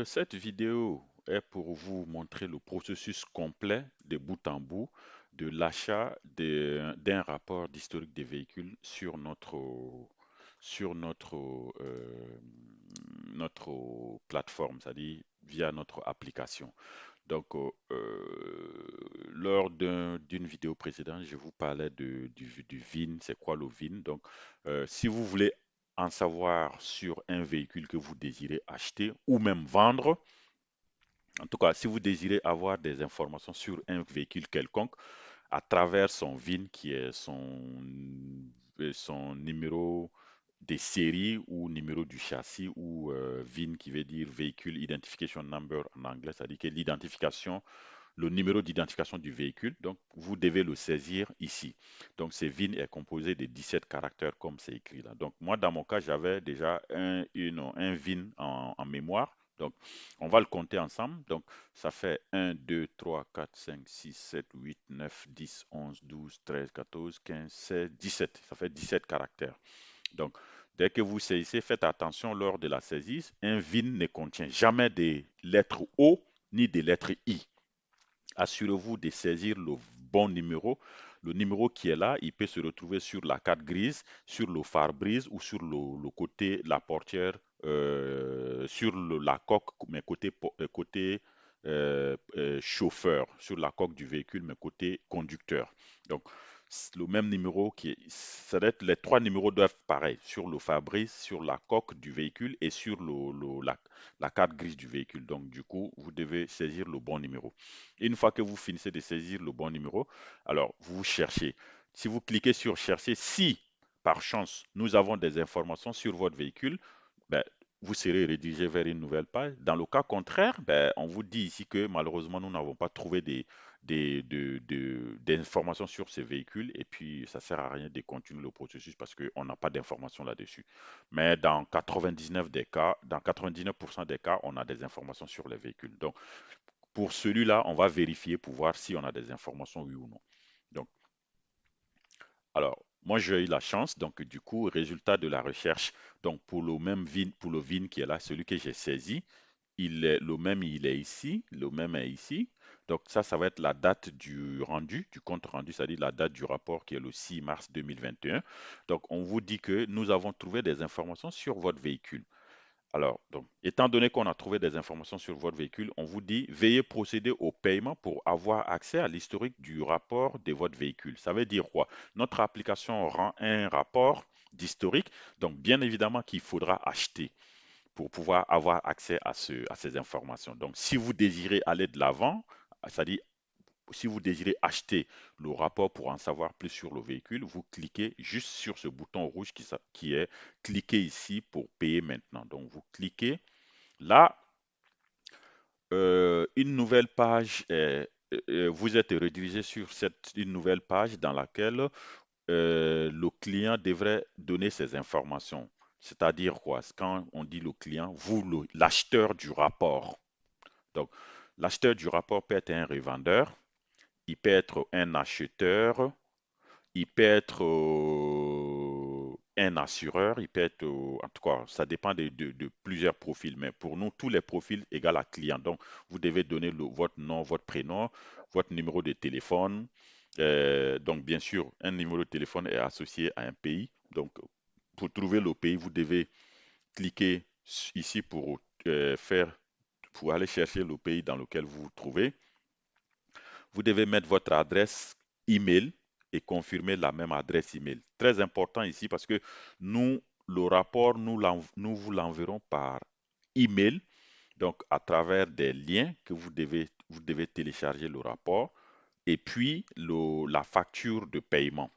Cette vidéo est pour vous montrer le processus complet de bout en bout de l'achat d'un rapport d'historique des véhicules sur notre plateforme, c'est-à-dire via notre application. Donc, lors d'une vidéo précédente, je vous parlais du VIN, c'est quoi le VIN. Donc, si vous voulez en savoir sur un véhicule que vous désirez acheter ou même vendre, en tout cas, si vous désirez avoir des informations sur un véhicule quelconque à travers son VIN, qui est son numéro des séries ou numéro du châssis, ou VIN qui veut dire Vehicle Identification Number en anglais, c'est-à-dire que l'identification, le numéro d'identification du véhicule. Donc, vous devez le saisir ici. Donc, ce VIN est composé de 17 caractères comme c'est écrit là. Donc, moi, dans mon cas, j'avais déjà un VIN en mémoire. Donc, on va le compter ensemble. Donc, ça fait 1, 2, 3, 4, 5, 6, 7, 8, 9, 10, 11, 12, 13, 14, 15, 16, 17. Ça fait 17 caractères. Donc, dès que vous saisissez, faites attention lors de la saisie. Un VIN ne contient jamais des lettres O ni des lettres I. Assurez-vous de saisir le bon numéro. Le numéro qui est là, il peut se retrouver sur la carte grise, sur le phare-brise ou sur le côté, la portière, sur la coque, mais côté chauffeur, sur la coque du véhicule, mais côté conducteur. Donc, le même numéro ça doit être, les trois numéros doivent être pareils sur le phare-brise, sur la coque du véhicule et sur la carte grise du véhicule. Donc, du coup, vous devez saisir le bon numéro. Une fois que vous finissez de saisir le bon numéro, alors vous cherchez. Si vous cliquez sur chercher, si par chance nous avons des informations sur votre véhicule, ben, vous serez redirigé vers une nouvelle page. Dans le cas contraire, ben, on vous dit ici que malheureusement nous n'avons pas trouvé d'informations sur ces véhicules et puis ça ne sert à rien de continuer le processus parce qu'on n'a pas d'informations là-dessus. Mais dans 99 des cas, dans 99% des cas, on a des informations sur les véhicules. Donc, pour celui-là, on va vérifier pour voir si on a des informations, oui ou non. Donc, alors, moi, j'ai eu la chance. Donc, du coup, résultat de la recherche. Donc, pour le même VIN, pour le VIN qui est là, celui que j'ai saisi, le même, il est ici. Le même est ici. Donc, ça va être la date du rendu, du compte rendu, c'est-à-dire la date du rapport qui est le 6 mars 2021. Donc, on vous dit que nous avons trouvé des informations sur votre véhicule. Alors, donc, étant donné qu'on a trouvé des informations sur votre véhicule, on vous dit veuillez procéder au paiement pour avoir accès à l'historique du rapport de votre véhicule. Ça veut dire quoi? Notre application rend un rapport d'historique, donc bien évidemment qu'il faudra acheter pour pouvoir avoir accès à ces informations. Donc, si vous désirez aller de l'avant, c'est-à-dire si vous désirez acheter le rapport pour en savoir plus sur le véhicule, vous cliquez juste sur ce bouton rouge qui est cliquez ici pour payer maintenant. Donc, vous cliquez. Là, une nouvelle page, vous êtes redirigé sur une nouvelle page dans laquelle le client devrait donner ses informations. C'est-à-dire quoi? Quand on dit le client, vous, l'acheteur du rapport. Donc, l'acheteur du rapport peut être un revendeur, il peut être un acheteur, il peut être un assureur, il peut être, en tout cas, ça dépend de plusieurs profils, mais pour nous, tous les profils égale à client. Donc, vous devez donner votre nom, votre prénom, votre numéro de téléphone. Donc, bien sûr, un numéro de téléphone est associé à un pays. Donc, pour trouver le pays, vous devez cliquer ici pour aller chercher le pays dans lequel vous vous trouvez. Vous devez mettre votre adresse email et confirmer la même adresse email. Très important ici parce que nous, le rapport, nous vous l'enverrons par email, donc à travers des liens que vous devez télécharger le rapport et puis la facture de paiement.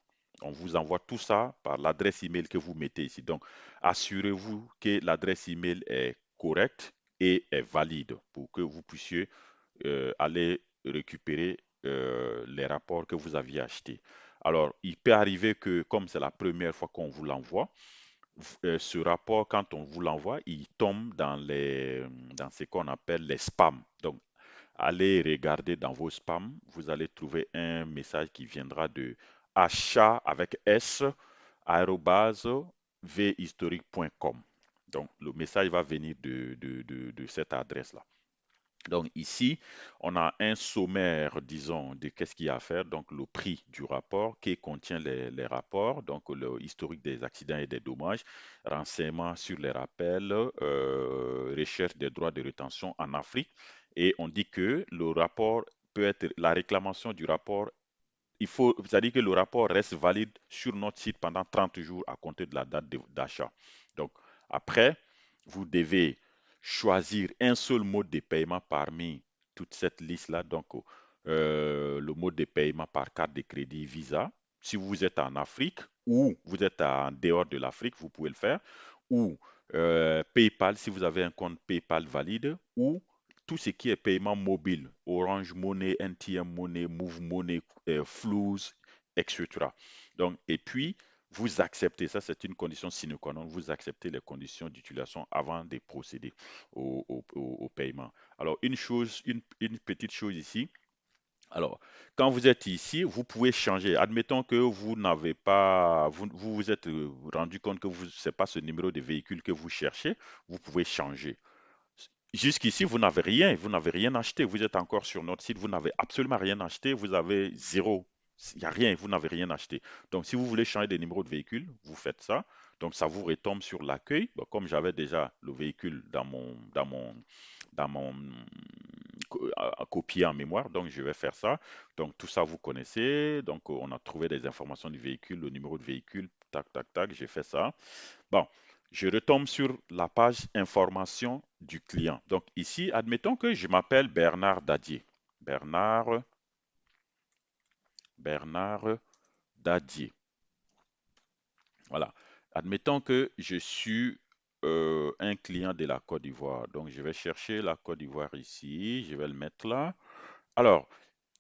On vous envoie tout ça par l'adresse email que vous mettez ici. Donc, assurez-vous que l'adresse email est correcte et est valide pour que vous puissiez aller récupérer les rapports que vous aviez achetés. Alors, il peut arriver que, comme c'est la première fois qu'on vous l'envoie, ce rapport, quand on vous l'envoie, il tombe dans ce qu'on appelle les spams. Donc, allez regarder dans vos spams, vous allez trouver un message qui viendra de achat avec S, arobase, vhistorique.com. Donc, le message va venir de cette adresse-là. Donc ici, on a un sommaire, disons, de qu'est-ce qu'il y a à faire. Donc le prix du rapport qui contient les rapports, donc le historique des accidents et des dommages, renseignements sur les rappels, recherche des droits de rétention en Afrique. Et on dit que le rapport peut être, la réclamation du rapport, c'est-à-dire que le rapport reste valide sur notre site pendant 30 jours à compter de la date d'achat. Donc après, vous devez choisir un seul mode de paiement parmi toute cette liste-là. Donc, le mode de paiement par carte de crédit Visa. Si vous êtes en Afrique ou vous êtes en dehors de l'Afrique, vous pouvez le faire. Ou PayPal, si vous avez un compte PayPal valide. Ou tout ce qui est paiement mobile, Orange Money, NTM Money, Move Money, Flows, etc. Donc, et puis, vous acceptez, ça c'est une condition sine qua non, vous acceptez les conditions d'utilisation avant de procéder au paiement. Alors, une petite chose ici, alors, quand vous êtes ici, vous pouvez changer. Admettons que vous n'avez pas, vous vous êtes rendu compte que ce n'est pas ce numéro de véhicule que vous cherchez, vous pouvez changer. Jusqu'ici, vous n'avez rien acheté. Vous êtes encore sur notre site, vous n'avez absolument rien acheté, vous avez zéro. Il n'y a rien, vous n'avez rien acheté. Donc, si vous voulez changer de numéro de véhicule, vous faites ça. Donc, ça vous retombe sur l'accueil. Bon, comme j'avais déjà le véhicule dans mon copié en mémoire, donc je vais faire ça. Donc, tout ça, vous connaissez. Donc, on a trouvé des informations du véhicule, le numéro de véhicule, tac, tac, tac, j'ai fait ça. Bon, je retombe sur la page information du client. Donc ici, admettons que je m'appelle Bernard Dadier. Bernard Dadier. Voilà. Admettons que je suis un client de la Côte d'Ivoire. Donc je vais chercher la Côte d'Ivoire ici. Je vais le mettre là. Alors,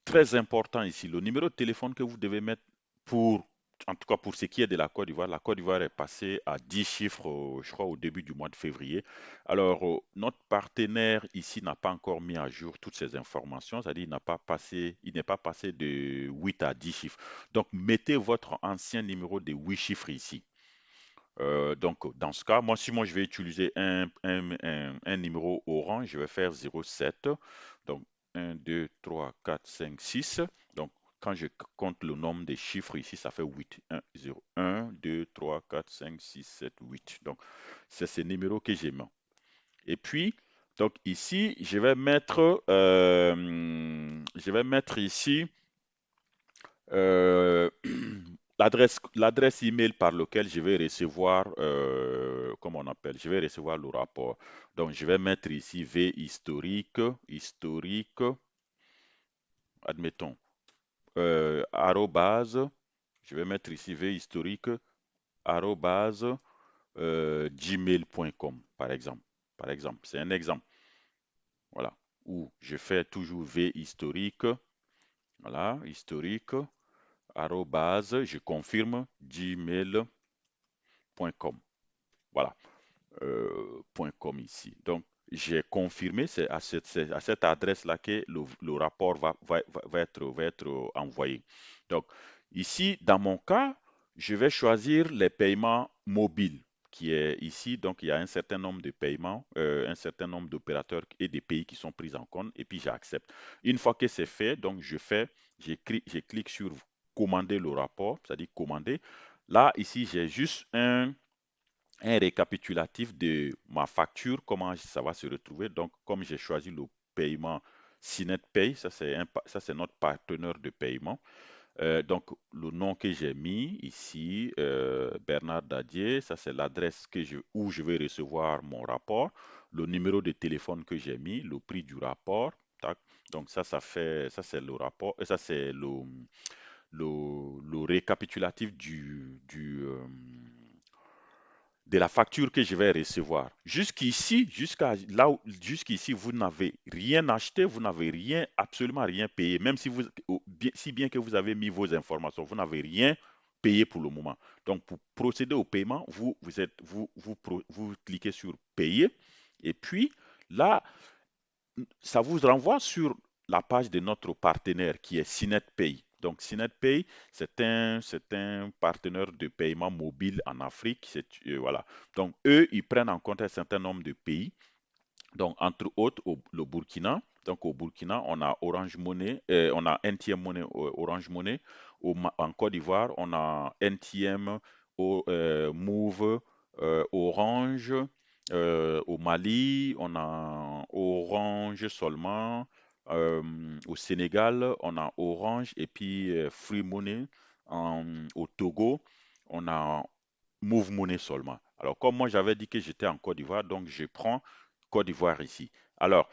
très important ici, le numéro de téléphone que vous devez mettre pour, en tout cas pour ce qui est de la Côte d'Ivoire est passée à 10 chiffres, je crois, au début du mois de février. Alors, notre partenaire ici n'a pas encore mis à jour toutes ces informations, c'est-à-dire il n'est pas passé de 8 à 10 chiffres. Donc, mettez votre ancien numéro de 8 chiffres ici. Donc, dans ce cas, si moi je vais utiliser un numéro orange, je vais faire 07. Donc, 1, 2, 3, 4, 5, 6. Donc, quand je compte le nombre des chiffres ici, ça fait 8. 1, 0, 1, 2, 3, 4, 5, 6, 7, 8. Donc, c'est ce numéro que j'ai mis. Et puis, donc ici, je vais mettre ici euh, l'adresse email par laquelle je vais recevoir, comment on appelle, je vais recevoir le rapport. Donc, je vais mettre ici V historique, admettons, arrobase, je vais mettre ici V historique, arrobase, gmail.com, par exemple. Par exemple, c'est un exemple. Voilà. Ou je fais toujours V historique, voilà, historique, arrobase, je confirme, gmail.com. Voilà, .com ici. Donc, j'ai confirmé, c'est à cette adresse-là que le rapport va être envoyé. Donc, ici, dans mon cas, je vais choisir les paiements mobiles qui est ici. Donc, il y a un certain nombre de paiements, un certain nombre d'opérateurs et des pays qui sont pris en compte, et puis j'accepte. Une fois que c'est fait, donc je clique sur commander le rapport, c'est-à-dire commander. Là, ici, j'ai juste un récapitulatif de ma facture, comment ça va se retrouver. Donc, comme j'ai choisi le paiement Sinet Pay, ça c'est notre partenaire de paiement. Donc, le nom que j'ai mis ici, Bernard Dadier, ça c'est l'adresse où je vais recevoir mon rapport, le numéro de téléphone que j'ai mis, le prix du rapport. Tac. Donc, ça c'est le rapport, et ça c'est le récapitulatif de la facture que je vais recevoir. Jusqu'ici, vous n'avez rien acheté, vous n'avez rien, absolument rien payé. Même si bien que vous avez mis vos informations, vous n'avez rien payé pour le moment. Donc, pour procéder au paiement, vous cliquez sur payer. Et puis, là, ça vous renvoie sur la page de notre partenaire qui est Sinet Pay. Donc, SynetPay, c'est un partenaire de paiement mobile en Afrique. Voilà. Donc, eux, ils prennent en compte un certain nombre de pays. Donc, entre autres, le Burkina. Donc, au Burkina, on a Orange Money, on a NTM Money, Orange Money. En Côte d'Ivoire, on a NTM, Move, Orange. Au Mali, on a Orange seulement. Euh, Au Sénégal, on a Orange et puis Free Money. Au Togo, on a Move Money seulement. Alors, comme moi, j'avais dit que j'étais en Côte d'Ivoire, donc je prends Côte d'Ivoire ici. Alors,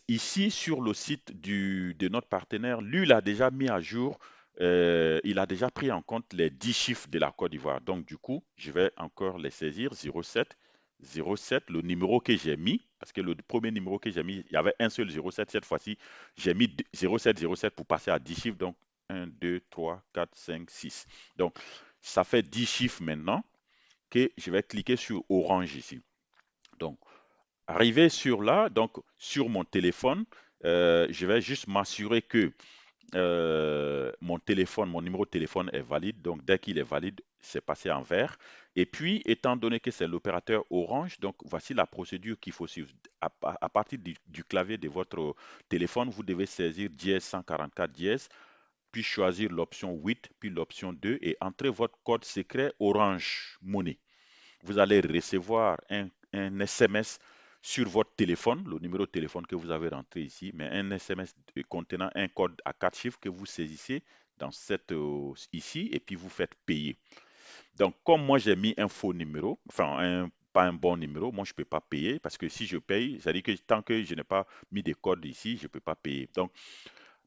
ici, sur le site de notre partenaire, lui, il a déjà mis à jour, il a déjà pris en compte les 10 chiffres de la Côte d'Ivoire. Donc, du coup, je vais encore les saisir. 07, 07, le numéro que j'ai mis, parce que le premier numéro que j'ai mis, il y avait un seul 07. Cette fois-ci, j'ai mis 07, 07 pour passer à 10 chiffres. Donc, 1, 2, 3, 4, 5, 6. Donc, ça fait 10 chiffres maintenant que je vais cliquer sur Orange ici. Donc, arrivé sur là, donc sur mon téléphone, je vais juste m'assurer que mon téléphone, mon numéro de téléphone est valide. Donc, dès qu'il est valide, c'est passé en vert. Et puis, étant donné que c'est l'opérateur Orange, donc voici la procédure qu'il faut suivre. À partir du clavier de votre téléphone, vous devez saisir dièse 144 dièse, puis choisir l'option 8, puis l'option 2 et entrer votre code secret Orange Money. Vous allez recevoir un SMS sur votre téléphone, le numéro de téléphone que vous avez rentré ici, mais un SMS contenant un code à 4 chiffres que vous saisissez dans ici et puis vous faites payer. Donc, comme moi j'ai mis un faux numéro, enfin pas un bon numéro, moi je ne peux pas payer parce que si je paye, c'est-à-dire que tant que je n'ai pas mis de code ici, je ne peux pas payer. Donc,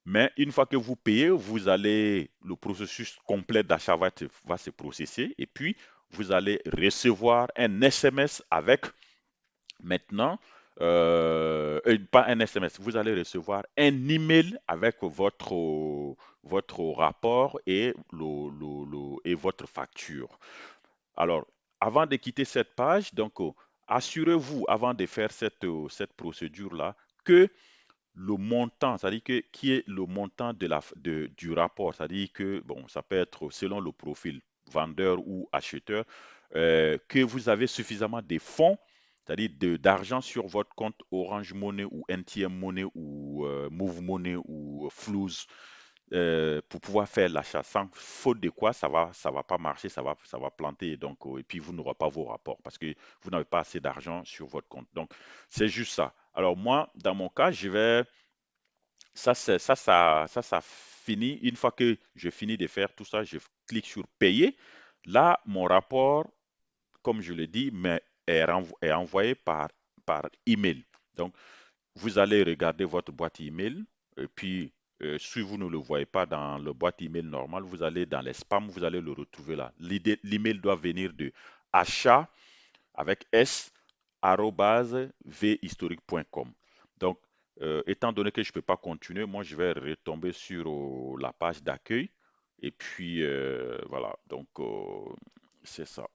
mais une fois que vous payez, le processus complet d'achat va se processer et puis vous allez recevoir un SMS avec maintenant, pas un SMS, vous allez recevoir un email avec votre rapport et, et votre facture. Alors, avant de quitter cette page, donc, assurez-vous avant de faire cette procédure-là que le montant, c'est-à-dire que qui est le montant du rapport, c'est-à-dire que bon, ça peut être selon le profil vendeur ou acheteur, que vous avez suffisamment de fonds, c'est-à-dire d'argent sur votre compte Orange Money ou NTM Money ou Move Money ou Flouz pour pouvoir faire l'achat. Sans faute de quoi, ça va pas marcher, ça va planter. Donc, et puis vous n'aurez pas vos rapports parce que vous n'avez pas assez d'argent sur votre compte. Donc, c'est juste ça. Alors moi, dans mon cas, je vais ça finit. Une fois que je finis de faire tout ça, je clique sur payer. Là, mon rapport, comme je l'ai dit, est envoyé par email. Donc, vous allez regarder votre boîte email. Et puis, si vous ne le voyez pas dans le boîte email normal, vous allez dans les spams, vous allez le retrouver là. L'email doit venir de achat avec s vhistorique.com. Donc, étant donné que je ne peux pas continuer, moi, je vais retomber sur la page d'accueil. Et puis, voilà. Donc, c'est ça.